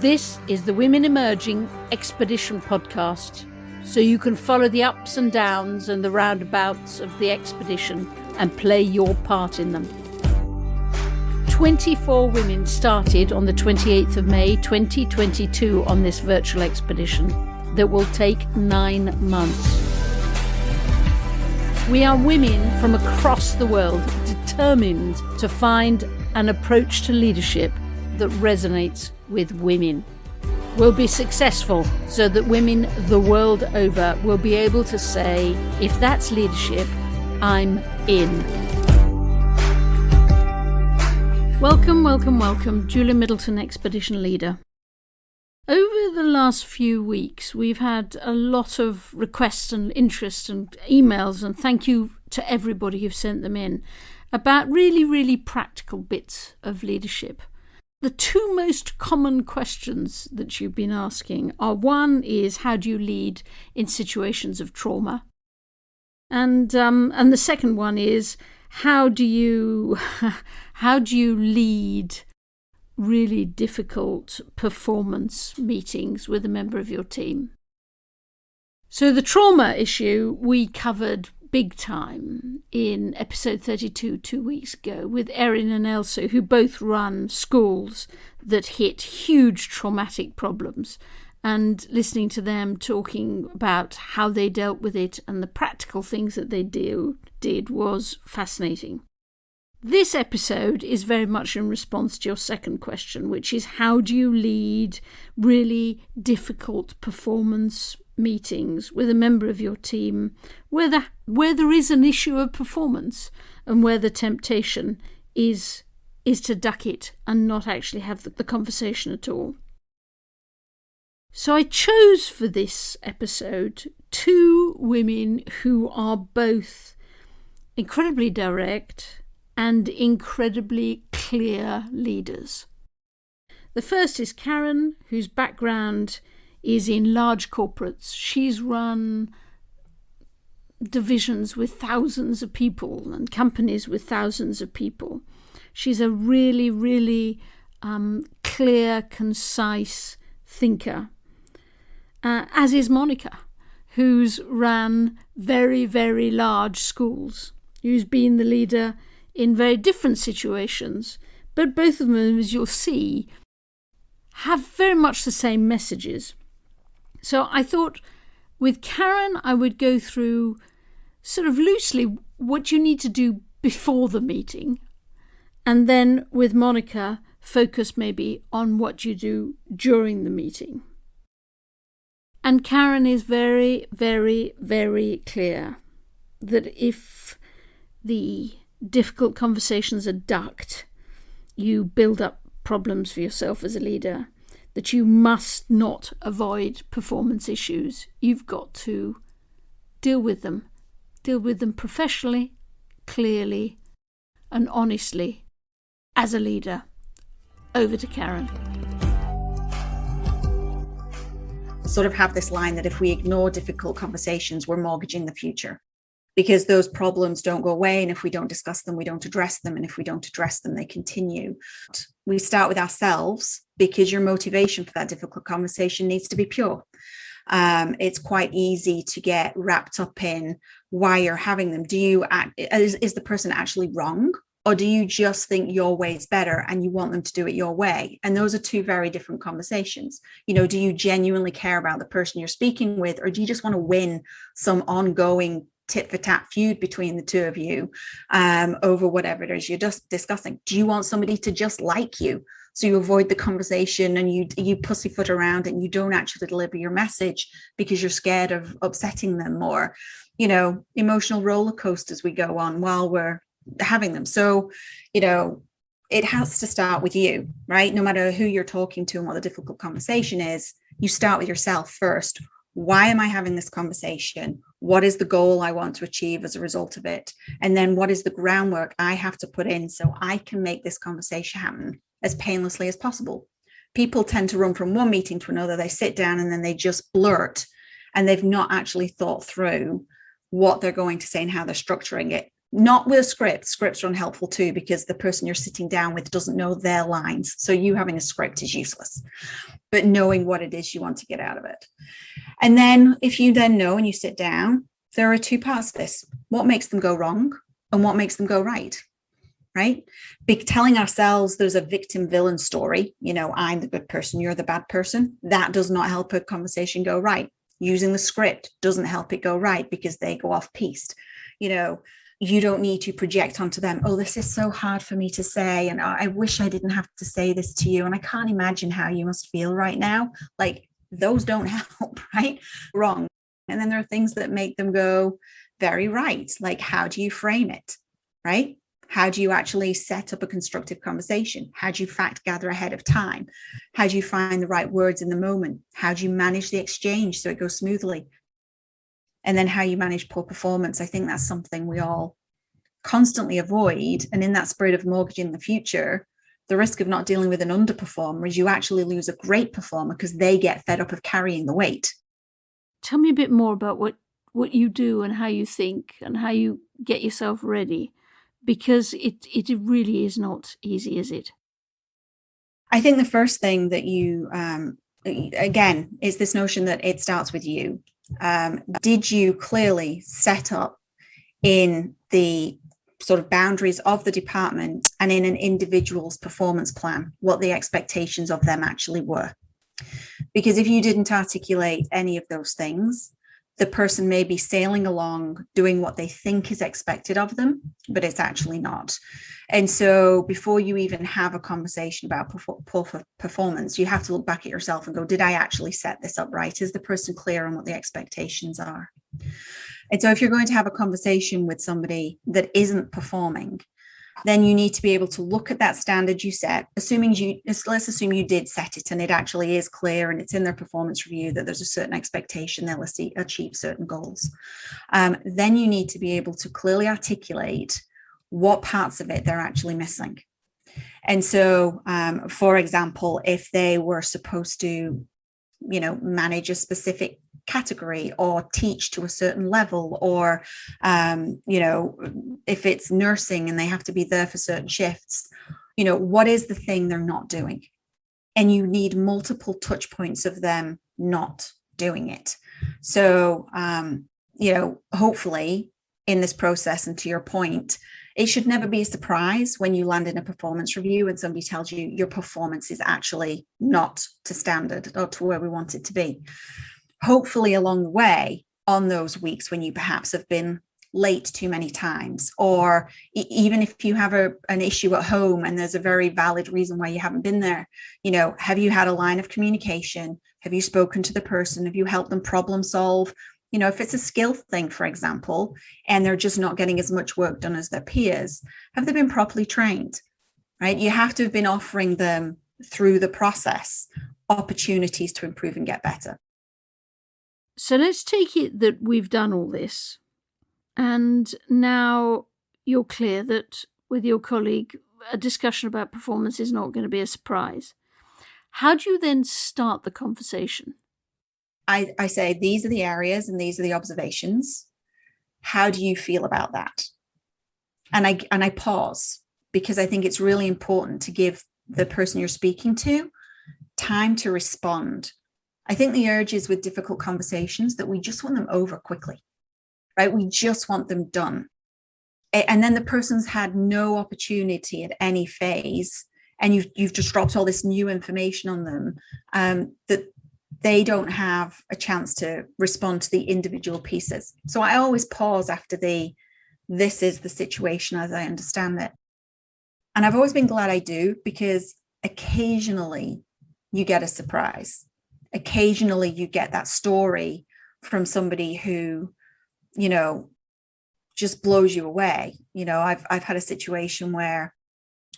This is the Women Emerging Expedition podcast, so you can follow the ups and downs and the roundabouts of the expedition and play your part in them. 24 women started on the 28th of May 2022 on this virtual expedition that will take 9 months. We are women from across the world determined to find an approach to leadership that resonates with women. We'll be successful so that women the world over will be able to say, if that's leadership, I'm in. Welcome, Julia Middleton, Expedition Leader. Over the last few weeks, we've had a lot of requests and interest and emails, and thank you to everybody who've sent them in, about really practical bits of leadership. The two most common questions that you've been asking are, one is, how do you lead in situations of trauma? And the second one is, how do you lead really difficult performance meetings with a member of your team? So the trauma issue we covered big time in episode 32 2 weeks ago with Erin and Elsa, who both run schools that hit huge traumatic problems, and listening to them talking about how they dealt with it and the practical things that they did was fascinating. This episode is very much in response to your second question, which is, how do you lead really difficult performance meetings with a member of your team where there is an issue of performance and where the temptation is to duck it and not actually have the conversation at all. So I chose for this episode two women who are both incredibly direct and incredibly clear leaders. The first is Karen, whose background is in large corporates. She's run divisions with thousands of people and companies with thousands of people. She's a really clear, concise thinker, as is Monica, who's ran very large schools, who's been the leader in very different situations, but both of them, as you'll see, have very much the same messages. So I thought with Karen, I would go through sort of loosely what you need to do before the meeting. And then with Monica, focus maybe on what you do during the meeting. And Karen is very clear that if the difficult conversations are ducked, you build up problems for yourself as a leader, that you must not avoid performance issues. You've got to deal with them professionally, clearly, and honestly as a leader. Over to Karen. Sort of have this line that if we ignore difficult conversations, we're mortgaging the future, because those problems don't go away. And if we don't discuss them, we don't address them. And if we don't address them, they continue. We start with ourselves, because your motivation for that difficult conversation needs to be pure. It's quite easy to get wrapped up in why you're having them. Is the person actually wrong? Or do you just think your way is better and you want them to do it your way? And those are two very different conversations. Do you genuinely care about the person you're speaking with, or do you just want to win some ongoing tit-for-tat feud between the two of you over whatever it is you're just discussing? Do you want somebody to just like you, so you avoid the conversation and you pussyfoot around and you don't actually deliver your message because you're scared of upsetting them, or emotional roller coasters we go on while we're having them? So it has to start with you, right? No matter who you're talking to and what the difficult conversation is, you start with yourself first. Why am I having this conversation? What is the goal I want to achieve as a result of it? And then what is the groundwork I have to put in so I can make this conversation happen as painlessly as possible? People tend to run from one meeting to another. They sit down and then they just blurt, and they've not actually thought through what they're going to say and how they're structuring it. Not with a script. Scripts are unhelpful too, because the person you're sitting down with doesn't know their lines. So you having a script is useless, but knowing what it is you want to get out of it. And then if you then know and you sit down, there are two parts to this. What makes them go wrong and what makes them go right? Right? Telling ourselves there's a victim villain story, I'm the good person, you're the bad person, that does not help a conversation go right. Using the script doesn't help it go right, because they go off piste. You don't need to project onto them, oh, this is so hard for me to say, and I wish I didn't have to say this to you, and I can't imagine how you must feel right now. Like, those don't help, right? Wrong. And then there are things that make them go very right. Like, how do you frame it, right? How do you actually set up a constructive conversation? How do you fact gather ahead of time? How do you find the right words in the moment? How do you manage the exchange so it goes smoothly? And then how you manage poor performance. I think that's something we all constantly avoid. And in that spirit of mortgaging the future, the risk of not dealing with an underperformer is you actually lose a great performer because they get fed up of carrying the weight. Tell me a bit more about what you do and how you think and how you get yourself ready, because it really is not easy, is it? I think the first thing that you, again, is this notion that it starts with you. Did you clearly set up in the sort of boundaries of the department and in an individual's performance plan what the expectations of them actually were? Because if you didn't articulate any of those things, the person may be sailing along doing what they think is expected of them, but it's actually not. And so before you even have a conversation about poor performance, you have to look back at yourself and go, did I actually set this up right? Is the person clear on what the expectations are? And so if you're going to have a conversation with somebody that isn't performing, then you need to be able to look at that standard you set, let's assume you did set it and it actually is clear and it's in their performance review that there's a certain expectation they'll achieve certain goals. Then you need to be able to clearly articulate what parts of it they're actually missing. And so, for example, if they were supposed to, manage a specific category or teach to a certain level, or if it's nursing and they have to be there for certain shifts, what is the thing they're not doing? And you need multiple touch points of them not doing it. So hopefully in this process, and to your point, it should never be a surprise when you land in a performance review and somebody tells you your performance is actually not to standard or to where we want it to be. Hopefully along the way, on those weeks when you perhaps have been late too many times, or even if you have an issue at home and there's a very valid reason why you haven't been there, have you had a line of communication? Have you spoken to the person? Have you helped them problem solve? If it's a skill thing, for example, and they're just not getting as much work done as their peers, have they been properly trained, right? You have to have been offering them through the process opportunities to improve and get better. So let's take it that we've done all this, and now you're clear that with your colleague, a discussion about performance is not going to be a surprise. How do you then start the conversation? I say, these are the areas and these are the observations. How do you feel about that? And I pause, because I think it's really important to give the person you're speaking to time to respond. I think the urge is with difficult conversations that we just want them over quickly, right? We just want them done. And then the person's had no opportunity at any phase, and you've just dropped all this new information on them that they don't have a chance to respond to the individual pieces. So I always pause after this is the situation as I understand it. And I've always been glad I do, because occasionally you get a surprise. Occasionally you get that story from somebody who, just blows you away. I've had a situation where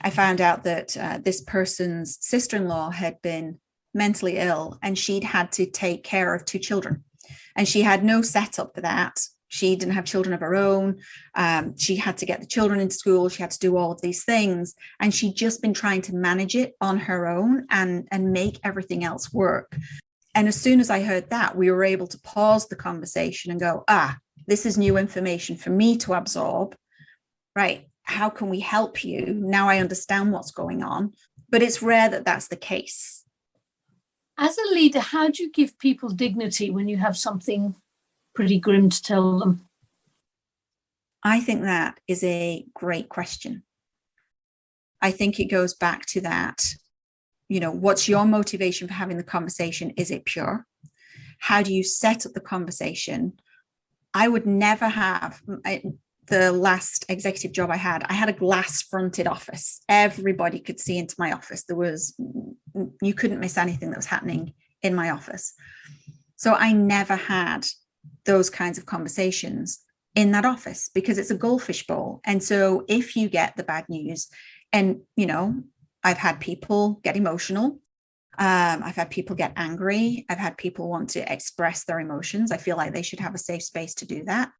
I found out that this person's sister-in-law had been mentally ill, and she'd had to take care of 2 children, and she had no setup for that. She didn't have children of her own. She had to get the children into school. She had to do all of these things, and she'd just been trying to manage it on her own and make everything else work. And as soon as I heard that, we were able to pause the conversation and go, this is new information for me to absorb. right, how can we help you? Now I understand what's going on. But it's rare that that's the case. As a leader, how do you give people dignity when you have something pretty grim to tell them? I think that is a great question. I think it goes back to that, what's your motivation for having the conversation? Is it pure? How do you set up the conversation? I would never have, the last executive job I had a glass fronted office. Everybody could see into my office. You couldn't miss anything that was happening in my office. So I never had those kinds of conversations in that office because it's a goldfish bowl. And so if you get the bad news, and, I've had people get emotional. I've had people get angry. I've had people want to express their emotions. I feel like they should have a safe space to do that.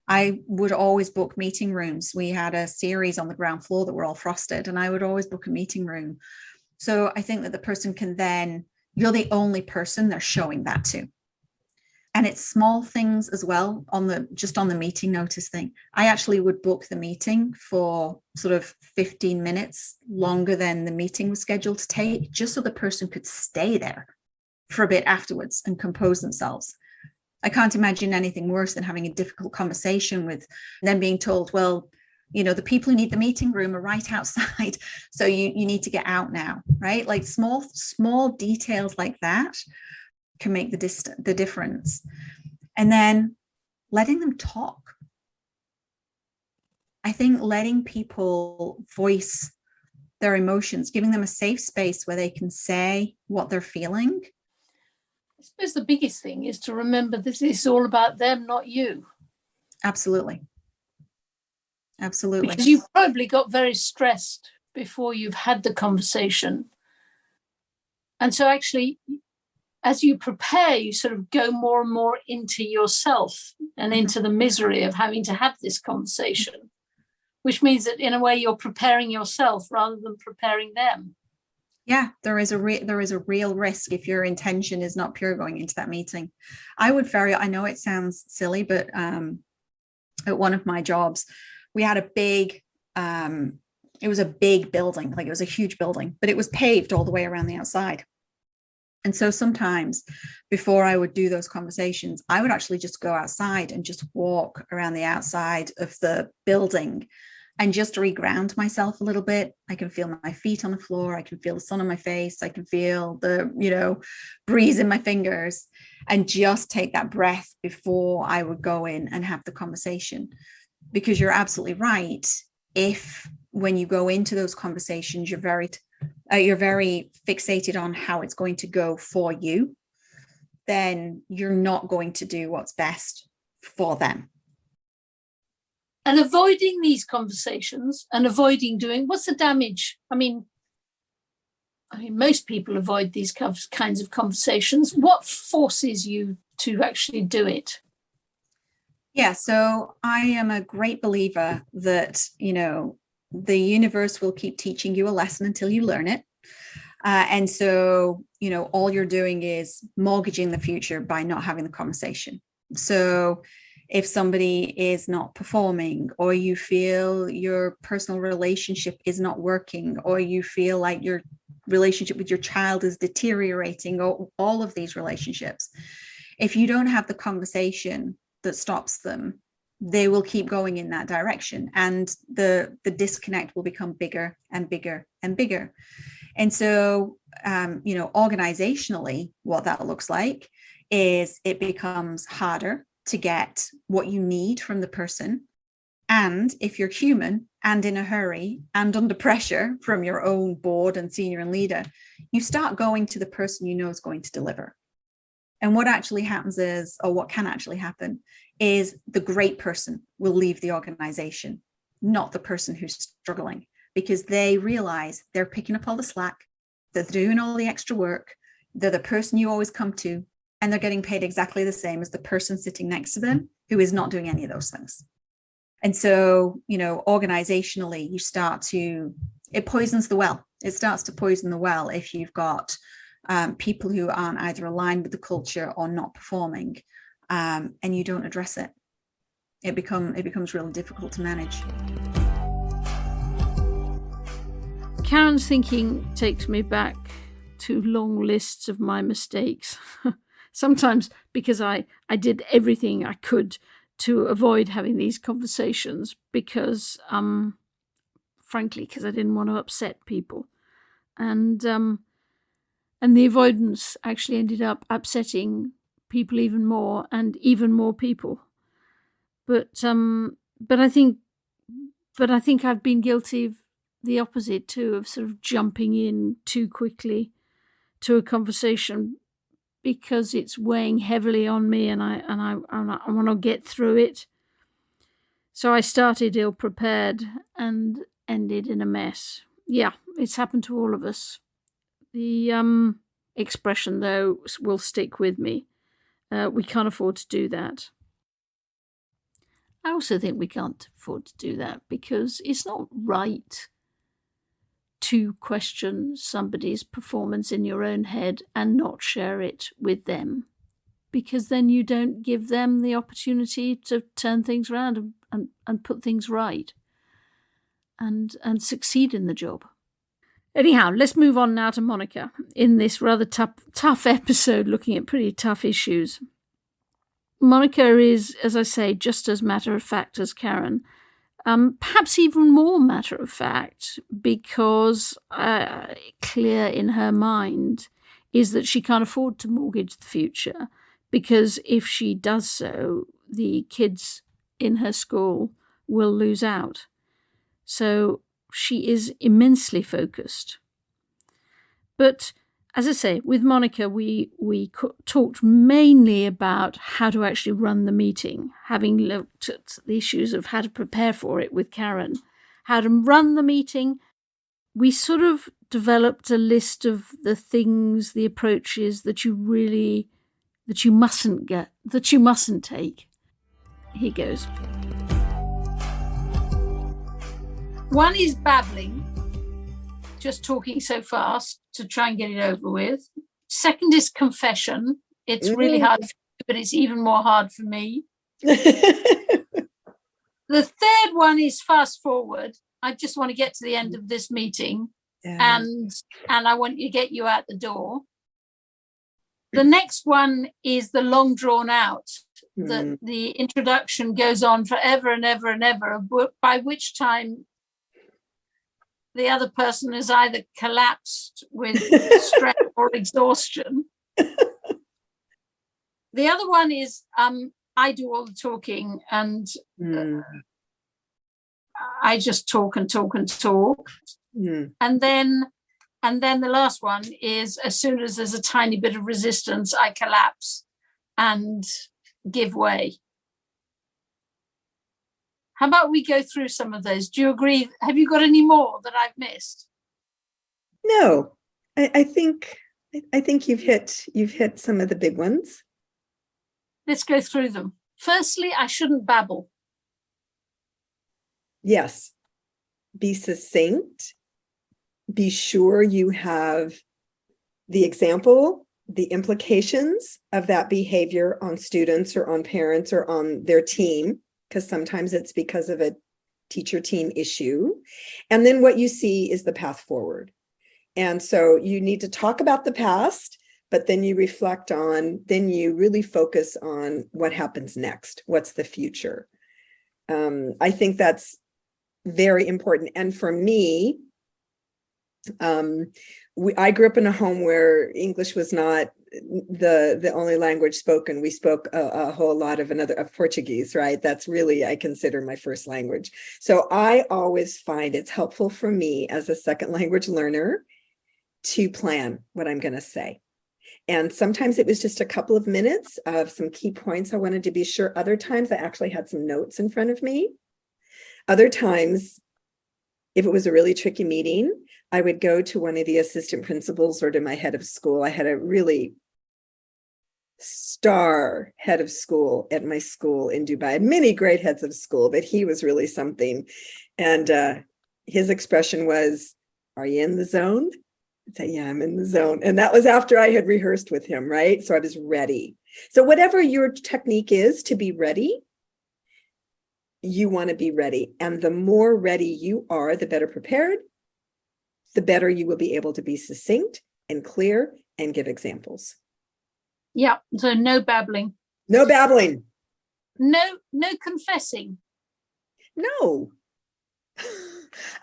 I would always book meeting rooms. We had a series on the ground floor that were all frosted, and I would always book a meeting room. So I think that the person can then, you're the only person they're showing that to. And it's small things as well on the meeting notice thing. I actually would book the meeting for sort of 15 minutes longer than the meeting was scheduled to take, just so the person could stay there for a bit afterwards and compose themselves. I can't imagine anything worse than having a difficult conversation with them being told, well, the people who need the meeting room are right outside. So you need to get out now, right? Like small details like that can make the difference. And then letting them talk. I think letting people voice their emotions, giving them a safe space where they can say what they're feeling. I suppose the biggest thing is to remember this is all about them, not you. Absolutely. Because you probably got very stressed before you've had the conversation. And so actually, as you prepare, you sort of go more and more into yourself and into the misery of having to have this conversation, which means that in a way you're preparing yourself rather than preparing them. Yeah, there is a real risk if your intention is not pure going into that meeting. I know it sounds silly, but at one of my jobs, we had it was a big building, like it was a huge building, but it was paved all the way around the outside. And so sometimes before I would do those conversations, I would actually just go outside and just walk around the outside of the building and just reground myself a little bit. I can feel my feet on the floor. I can feel the sun on my face. I can feel the, breeze in my fingers, and just take that breath before I would go in and have the conversation. Because you're absolutely right. When you go into those conversations, you're very fixated on how it's going to go for you, then you're not going to do what's best for them. And avoiding these conversations and avoiding doing, what's the damage? I mean, most people avoid these kinds of conversations. What forces you to actually do it? Yeah, so I am a great believer that, the universe will keep teaching you a lesson until you learn it. And so, all you're doing is mortgaging the future by not having the conversation. So if somebody is not performing, or you feel your personal relationship is not working, or you feel like your relationship with your child is deteriorating, or all of these relationships, if you don't have the conversation that stops them, they will keep going in that direction, and the disconnect will become bigger and bigger and bigger. And so, organizationally, what that looks like is it becomes harder to get what you need from the person. And if you're human and in a hurry and under pressure from your own board and senior and leader, you start going to the person you know is going to deliver. And what actually happens is, or what can actually happen, is the great person will leave the organization, not the person who's struggling, because they realize they're picking up all the slack, they're doing all the extra work, they're the person you always come to, and they're getting paid exactly the same as the person sitting next to them who is not doing any of those things. And so, organizationally, it poisons the well. It starts to poison the well if you've got people who aren't either aligned with the culture or not performing, and you don't address it. It becomes really difficult to manage. Karen's thinking takes me back to long lists of my mistakes. Sometimes because I did everything I could to avoid having these conversations because, frankly, because I didn't want to upset people. And the avoidance actually ended up upsetting people even more and even more people. But I think I've been guilty of the opposite too, of sort of jumping in too quickly to a conversation because it's weighing heavily on me and I want to get through it. So I started ill prepared and ended in a mess. Yeah, it's happened to all of us. The expression, though, will stick with me. We can't afford to do that. I also think we can't afford to do that because it's not right to question somebody's performance in your own head and not share it with them, because then you don't give them the opportunity to turn things around and put things right and succeed in the job. Anyhow, let's move on now to Monica in this rather tough episode looking at pretty tough issues. Monica is, as I say, just as matter-of-fact as Karen. Perhaps even more matter-of-fact because clear in her mind is that she can't afford to mortgage the future, because if she does so, the kids in her school will lose out. So she is immensely focused. But as I say, with Monica, we talked mainly about how to actually run the meeting, having looked at the issues of how to prepare for it with Karen, how to run the meeting. We sort of developed a list of the things, the approaches that you mustn't take. Here goes. One is babbling, just talking so fast to try and get it over with. Second is confession. It's really hard, but it's even more hard for me. The third one is fast forward. I just want to get to the end of this meeting, and I want to get you out the door. The next one is the long drawn out. The introduction goes on forever and ever and ever, by which time the other person is either collapsed with stress or exhaustion. The other one is I do all the talking, and I just talk and talk and talk. And then the last one is, as soon as there's a tiny bit of resistance, I collapse and give way. How about we go through some of those? Do you agree? Have you got any more that I've missed? No, I think you've hit some of the big ones. Let's go through them. Firstly, I shouldn't babble. Yes. Be succinct. Be sure you have the example, the implications of that behavior on students or on parents or on their team, because sometimes it's because of a teacher team issue. And then what you see is the path forward. And so you need to talk about the past, but then you reflect on, then you really focus on what happens next. What's the future? I think that's very important. And for me, I grew up in a home where English was not the only language spoken. We spoke a whole lot of Portuguese, right? That's really, I consider, my first language. So I always find it's helpful for me as a second language learner to plan what I'm going to say. And sometimes it was just a couple of minutes of some key points I wanted to be sure. Other times I actually had some notes in front of me. Other times, if it was a really tricky meeting, I would go to one of the assistant principals or to my head of school. I had a really star head of school at my school in Dubai. I had many great heads of school, but he was really something. And his expression was, "Are you in the zone?" I'd say, "Yeah, I'm in the zone." And that was after I had rehearsed with him, right? So I was ready. So whatever your technique is to be ready, you want to be ready. And the more ready you are, the better prepared, the better you will be able to be succinct and clear and give examples. Yeah. So no babbling. No babbling. No confessing. No.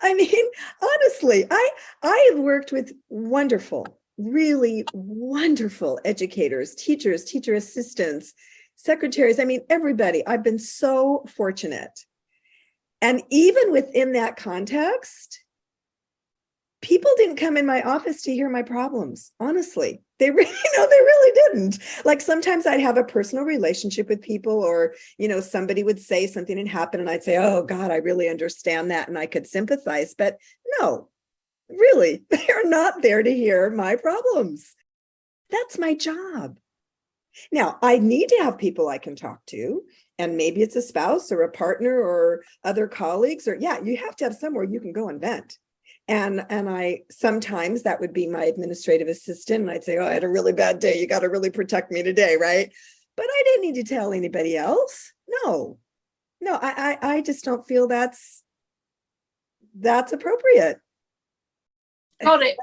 I mean, honestly, I have worked with wonderful, really wonderful educators, teachers, teacher assistants, secretaries. I mean, everybody. I've been so fortunate. And even within that context, people didn't come in my office to hear my problems. Honestly, they really, they really didn't. Like sometimes I'd have a personal relationship with people, or, somebody would say something and happen, and I'd say, oh God, I really understand that. And I could sympathize, but no, really, they're not there to hear my problems. That's my job. Now, I need to have people I can talk to, and maybe it's a spouse or a partner or other colleagues, or you have to have somewhere you can go and vent. And I sometimes that would be my administrative assistant, and I'd say, oh, I had a really bad day. You got to really protect me today, right? But I didn't need to tell anybody else. No, I just don't feel that's appropriate. Got it.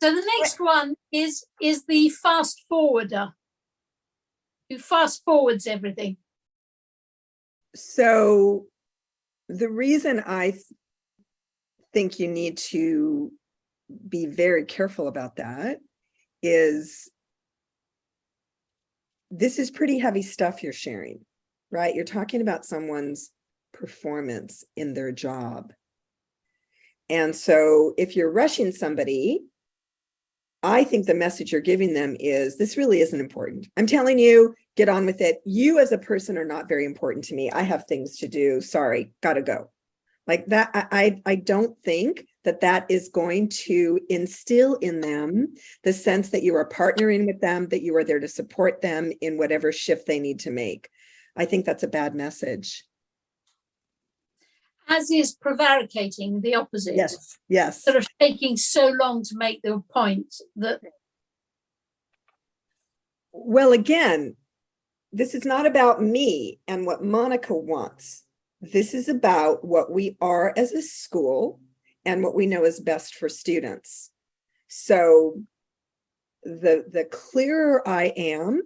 So the next one is the fast forwarder, who fast forwards everything. So the reason I think you need to be very careful about that is this is pretty heavy stuff you're sharing, right? You're talking about someone's performance in their job. And so if you're rushing somebody, I think the message you're giving them is, this really isn't important. I'm telling you, get on with it. You as a person are not very important to me. I have things to do. Sorry, gotta go. Like that, I don't think that is going to instill in them the sense that you are partnering with them, that you are there to support them in whatever shift they need to make. I think that's a bad message. As is prevaricating, the opposite. Yes. Sort of taking so long to make the point that. Well, again, this is not about me and what Monica wants. This is about what we are as a school and what we know is best for students. So the clearer I am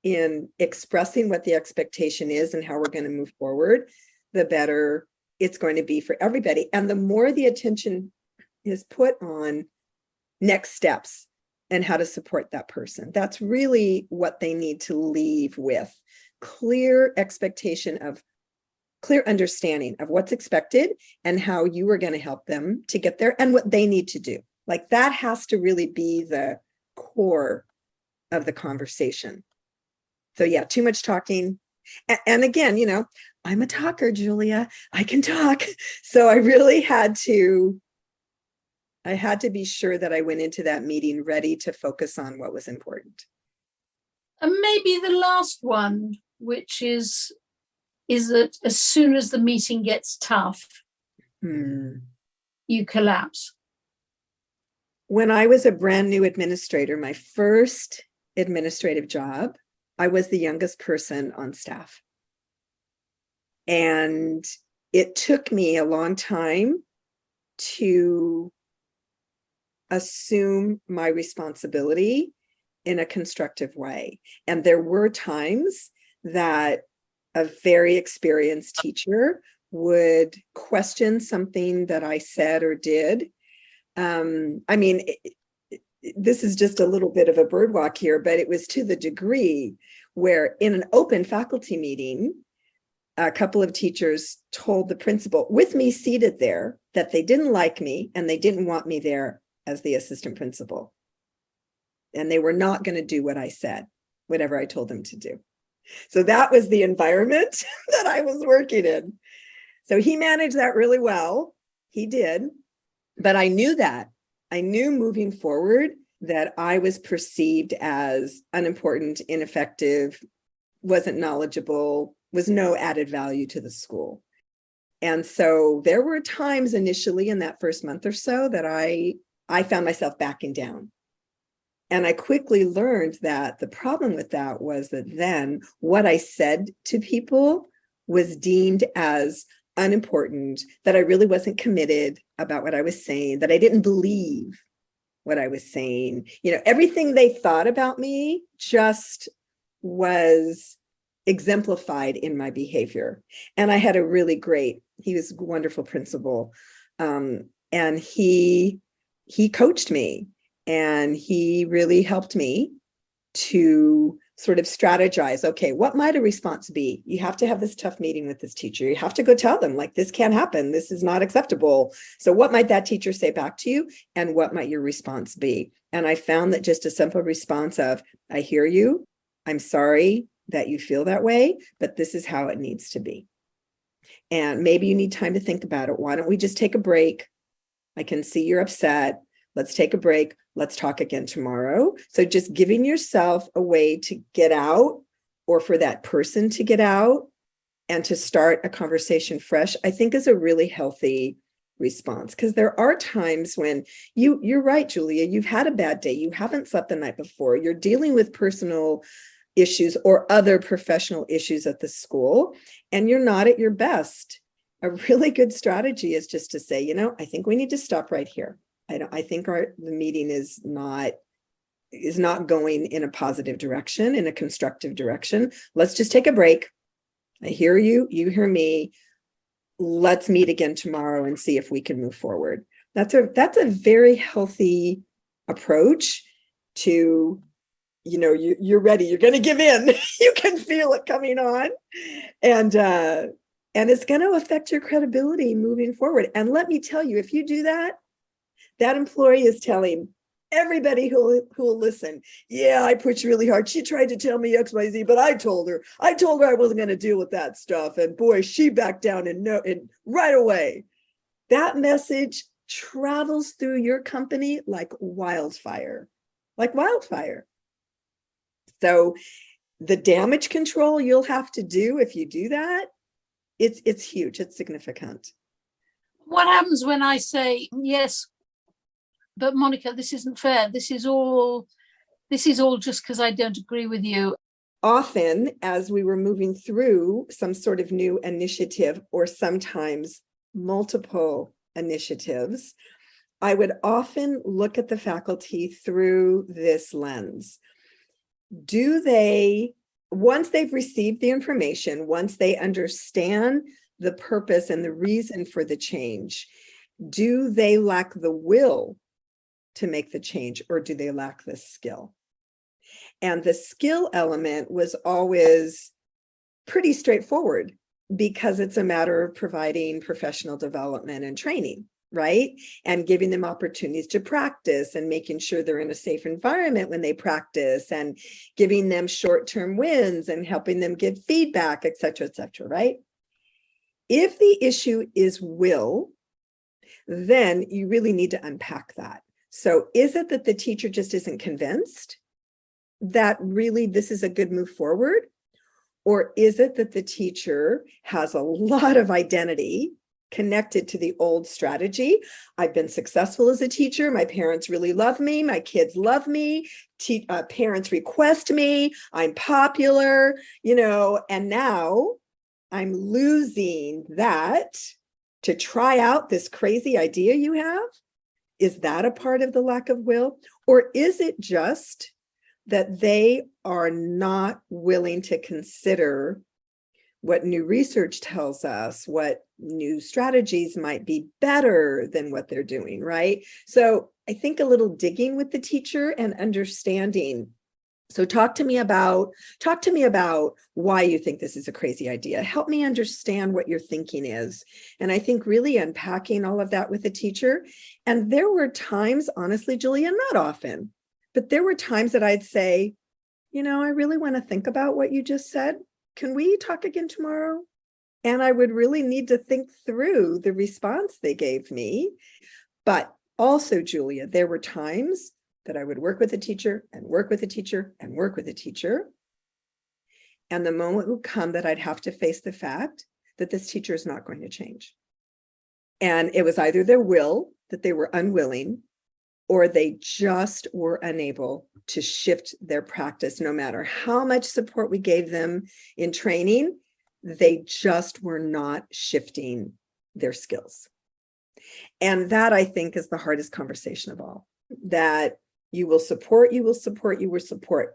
in expressing what the expectation is and how we're going to move forward, the better it's going to be for everybody. And the more the attention is put on next steps and how to support that person, that's really what they need to leave with. Clear expectation of clear understanding of what's expected and how you are going to help them to get there and what they need to do. Like that has to really be the core of the conversation. So yeah, too much talking. And again, I'm a talker, Julia. I can talk. So I really had to be sure that I went into that meeting ready to focus on what was important. And maybe the last one, which is that as soon as the meeting gets tough, you collapse. When I was a brand new administrator, my first administrative job, I was the youngest person on staff. And it took me a long time to assume my responsibility in a constructive way. And there were times that a very experienced teacher would question something that I said or did. This is just a little bit of a birdwalk here, but it was to the degree where in an open faculty meeting, a couple of teachers told the principal with me seated there that they didn't like me and they didn't want me there as the assistant principal. And they were not going to do what I said, whatever I told them to do. So that was the environment that I was working in. So he managed that really well. He did. But I knew that. I knew moving forward that I was perceived as unimportant, ineffective, wasn't knowledgeable, was no added value to the school. And so there were times initially in that first month or so that I found myself backing down. And I quickly learned that the problem with that was that then what I said to people was deemed as unimportant, that I really wasn't committed about what I was saying, that I didn't believe what I was saying. Everything they thought about me just was exemplified in my behavior. And I had he was a wonderful principal. And he coached me, and he really helped me to sort of strategize. Okay, what might a response be? You have to have this tough meeting with this teacher. You have to go tell them, like, this can't happen. This is not acceptable. So what might that teacher say back to you? And what might your response be? And I found that just a simple response of, I hear you. I'm sorry that you feel that way, but this is how it needs to be. And maybe you need time to think about it. Why don't we just take a break? I can see you're upset. Let's take a break. Let's talk again tomorrow. So just giving yourself a way to get out, or for that person to get out and to start a conversation fresh, I think is a really healthy response. Because there are times when you're right, Julia, you've had a bad day. You haven't slept the night before. You're dealing with personal issues or other professional issues at the school, and you're not at your best. A really good strategy is just to say, I think we need to stop right here. I think the meeting is not going in a positive direction, in a constructive direction. Let's just take a break. I hear you, you hear me. Let's meet again tomorrow and see if we can move forward. That's a very healthy approach to, you're ready. You're going to give in. You can feel it coming on. And it's going to affect your credibility moving forward. And let me tell you, if you do that, that employee is telling everybody who will listen, yeah, I pushed really hard. She tried to tell me XYZ, but I told her I wasn't going to deal with that stuff. And boy, she backed down and right away. That message travels through your company like wildfire. So the damage control you'll have to do if you do that, it's huge. It's significant. What happens when I say, yes, but Monica, this isn't fair. This is all just because I don't agree with you. Often, as we were moving through some sort of new initiative, or sometimes multiple initiatives, I would often look at the faculty through this lens. Do they, once they've received the information, once they understand the purpose and the reason for the change, do they lack the will to make the change, or do they lack the skill? And the skill element was always pretty straightforward, because it's a matter of providing professional development and training, right? And giving them opportunities to practice, and making sure they're in a safe environment when they practice, and giving them short-term wins and helping them give feedback, et cetera, right? If the issue is will, then you really need to unpack that. So is it that the teacher just isn't convinced that really this is a good move forward? Or is it that the teacher has a lot of identity connected to the old strategy? I've been successful as a teacher. My parents really love me. My kids love me. Parents request me. I'm popular, and now I'm losing that to try out this crazy idea you have. Is that a part of the lack of will? Or is it just that they are not willing to consider what new research tells us, what new strategies might be better than what they're doing, right? So I think a little digging with the teacher and understanding. So talk to me about why you think this is a crazy idea. Help me understand what your thinking is. And I think really unpacking all of that with the teacher. And there were times, honestly, Julia, not often, but there were times that I'd say, I really want to think about what you just said. Can we talk again tomorrow? And I would really need to think through the response they gave me. But also, Julia, there were times that I would work with a teacher and work with a teacher and work with a teacher. And the moment would come that I'd have to face the fact that this teacher is not going to change. And it was either their will, that they were unwilling, or they just were unable to shift their practice. No matter how much support we gave them in training, they just were not shifting their skills. And that, I think, is the hardest conversation of all, that you will support.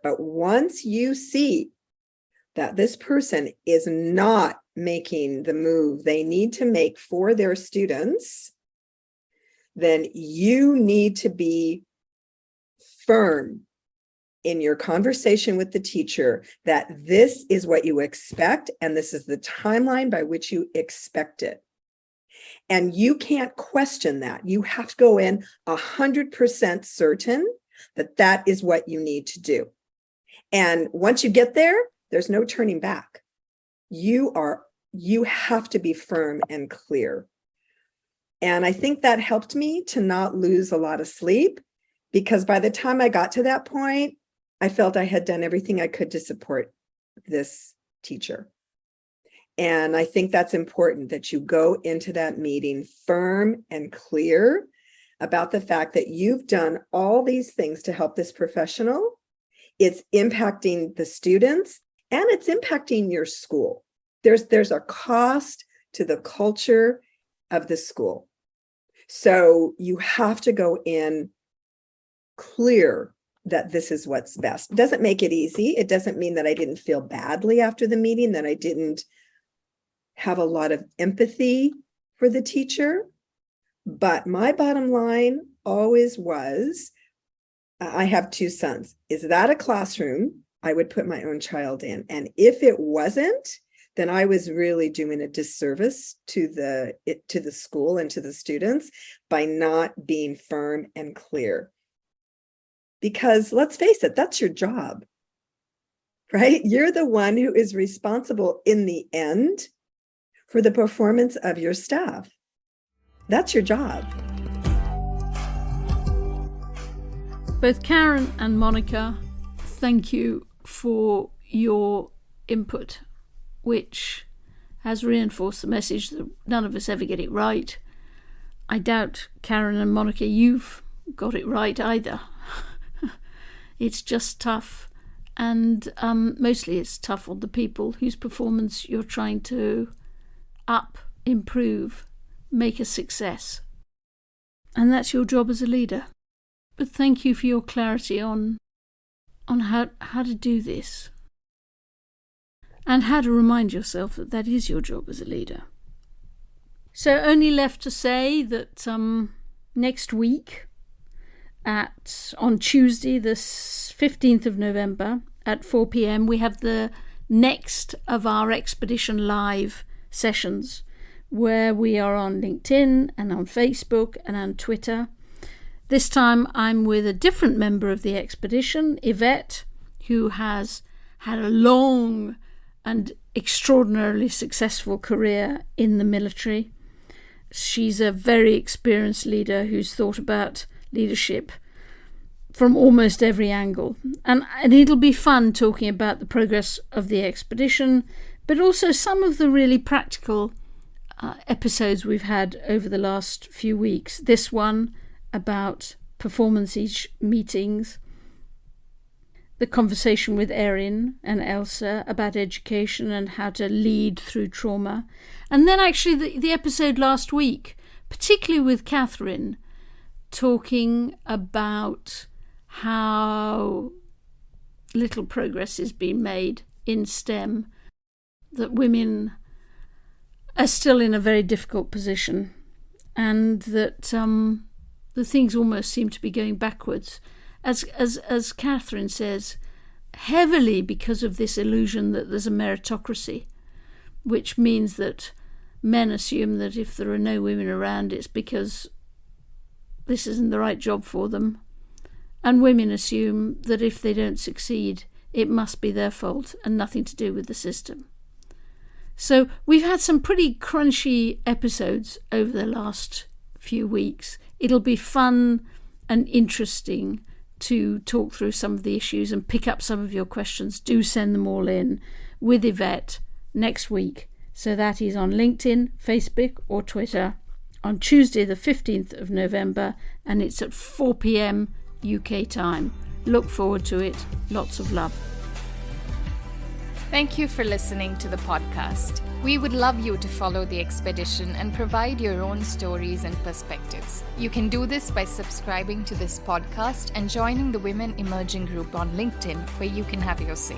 But once you see that this person is not making the move they need to make for their students, then you need to be firm in your conversation with the teacher that this is what you expect, and this is the timeline by which you expect it. And you can't question that. You have to go in 100% certain that that is what you need to do. And once you get there, there's no turning back. You have to be firm and clear. And I think that helped me to not lose a lot of sleep, because by the time I got to that point, I felt I had done everything I could to support this teacher. And I think that's important, that you go into that meeting firm and clear about the fact that you've done all these things to help this professional. It's impacting the students and it's impacting your school. There's a cost to the culture of the school. So you have to go in clear that this is what's best. It doesn't make it easy. It doesn't mean that I didn't feel badly after the meeting, that I didn't have a lot of empathy for the teacher. But my bottom line always was, I have two sons. Is that a classroom I would put my own child in? And if it wasn't, then I was really doing a disservice to the school and to the students by not being firm and clear. Because let's face it, that's your job, right? You're the one who is responsible in the end for the performance of your staff. That's your job. Both Karen and Monica, thank you for your input, which has reinforced the message that none of us ever get it right. I doubt, Karen and Monica, you've got it right either. It's just tough, and mostly it's tough on the people whose performance you're trying to improve, make a success. And that's your job as a leader. But thank you for your clarity on how to do this, and how to remind yourself that that is your job as a leader. So only left to say that next week, on Tuesday, the 15th of November at 4 p.m, we have the next of our Expedition Live sessions, where we are on LinkedIn and on Facebook and on Twitter. This time I'm with a different member of the expedition, Yvette, who has had a long and extraordinarily successful career in the military. She's a very experienced leader who's thought about leadership from almost every angle. And it'll be fun talking about the progress of the expedition, but also some of the really practical episodes we've had over the last few weeks. This one about performance meetings, the conversation with Erin and Elsa about education and how to lead through trauma. And then actually the episode last week, particularly with Catherine, talking about how little progress is being made in STEM, that women are still in a very difficult position, and that the things almost seem to be going backwards. As Catherine says, heavily because of this illusion that there's a meritocracy, which means that men assume that if there are no women around, it's because this isn't the right job for them. And women assume that if they don't succeed, it must be their fault and nothing to do with the system. So we've had some pretty crunchy episodes over the last few weeks. It'll be fun and interesting to talk through some of the issues and pick up some of your questions. Do send them all in with Yvette next week. So that is on LinkedIn, Facebook or Twitter on Tuesday the 15th of November, and it's at 4 p.m. UK time. Look forward to it. Lots of love. Thank you for listening to the podcast. We would love you to follow the expedition and provide your own stories and perspectives. You can do this by subscribing to this podcast and joining the Women Emerging group on LinkedIn, where you can have your say.